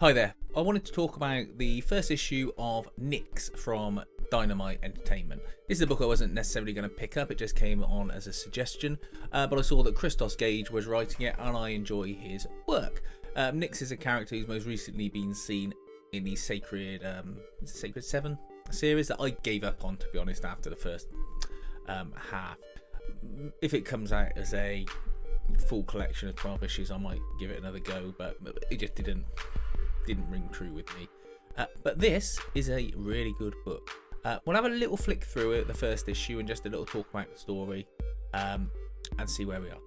Hi there. I wanted to talk about the first issue of NYX from Dynamite Entertainment. This is a book I wasn't necessarily going to pick up, it just came on as a suggestion, but I saw that Christos Gage was writing it and I enjoy his work. NYX is a character who's most recently been seen in the Sacred 7 series that I gave up on, to be honest, after the first half. If it comes out as a full collection of 12 issues, I might give it another go, but it just didn't ring true with me. But this is a really good book. We'll have a little flick through it, the first issue, and just a little talk about the story, and see where we are.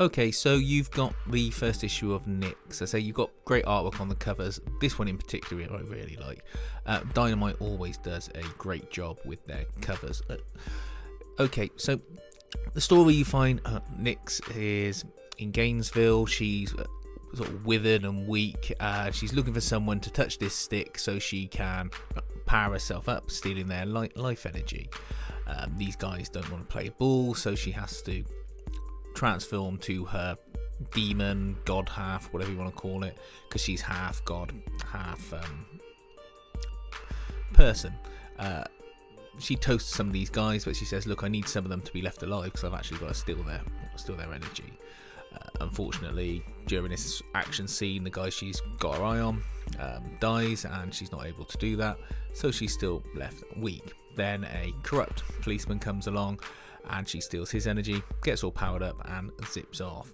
Okay, so you've got the first issue of NYX. I say you've got great artwork on the covers. This one in particular I really like. Dynamite always does a great job with their covers. Okay, so the story you find NYX is in Gainesville. She's sort of withered and weak. She's looking for someone to touch this stick so she can power herself up, stealing their life energy. These guys don't want to play ball, so she has to transform to her demon, god half, whatever you want to call it, because she's half god, half person. She toasts some of these guys, but she says, look, I need some of them to be left alive because I've actually got to steal their energy. Unfortunately, during this action scene, the guy she's got her eye on dies, and she's not able to do that, so she's still left weak. Then a corrupt policeman comes along and she steals his energy, gets all powered up and zips off.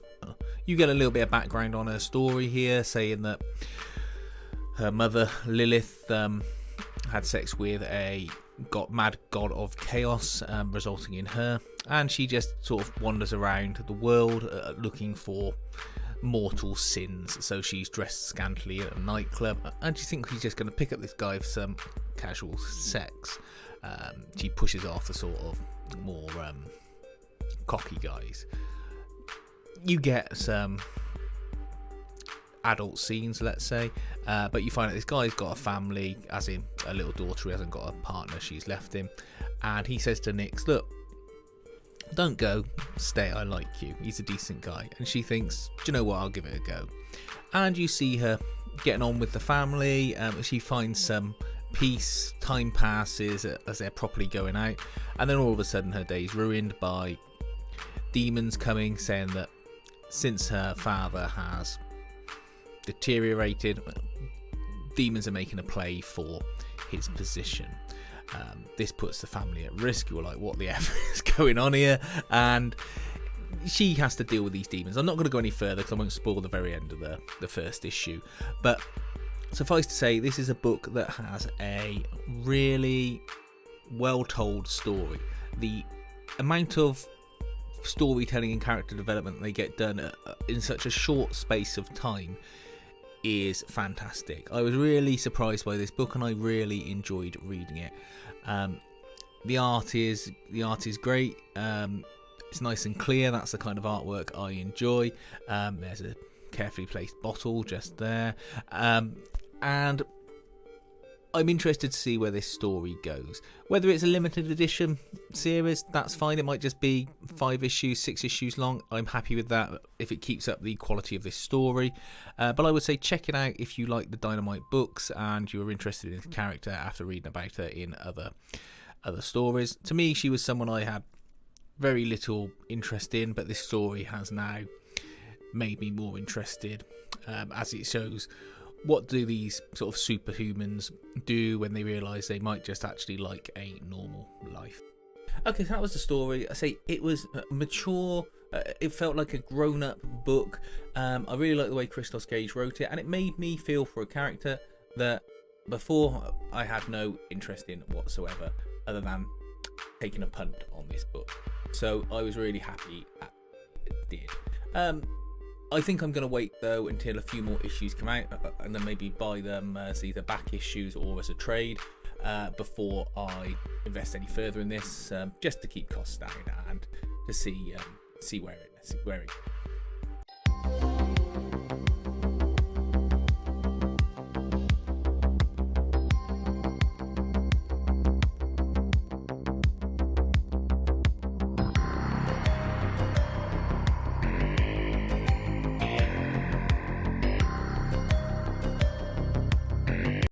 You get a little bit of background on her story here, saying that her mother Lilith had sex with a mad god of chaos, resulting in her, and she just sort of wanders around the world looking for mortal sins. So she's dressed scantily at a nightclub, and she thinks she's just going to pick up this guy for some casual sex. She pushes off the sort of more cocky guys. You get some adult scenes, let's say, but you find that this guy's got a family, as in a little daughter. He hasn't got a partner, she's left him, and he says to NYX, look, don't go, stay, I like you, he's a decent guy. And she thinks, do you know what, I'll give it a go. And you see her getting on with the family. She finds some peace, time passes as they're properly going out, and then all of a sudden her day's ruined by demons coming, saying that since her father has deteriorated, demons are making a play for his position. This puts the family at risk. You're like, what the F is going on here? And she has to deal with these demons. I'm not going to go any further because I won't spoil the very end of the first issue, but suffice to say, this is a book that has a really well told story. The amount of storytelling and character development they get done in such a short space of time is fantastic. I was really surprised by this book and I really enjoyed reading it. The art is great. It's nice and clear. That's the kind of artwork I enjoy. There's a carefully placed bottle just there, and I'm interested to see where this story goes. Whether it's a limited edition series, that's fine. It might just be 5 issues, 6 issues long. I'm happy with that if it keeps up the quality of this story. But I would say check it out if you like the Dynamite books and you're interested in the character after reading about her in other stories. To me, she was someone I had very little interest in, but this story has now made me more interested, as it shows what do these sort of superhumans do when they realise they might just actually like a normal life. Okay, so that was the story. I say it was mature. It felt like a grown-up book. I really like the way Christos Gage wrote it, and it made me feel for a character that before I had no interest in whatsoever, other than taking a punt on this book. So I was really happy that it did. I think I'm going to wait though until a few more issues come out, and then maybe buy them as either back issues or as a trade before I invest any further in this, just to keep costs down and to see where it goes.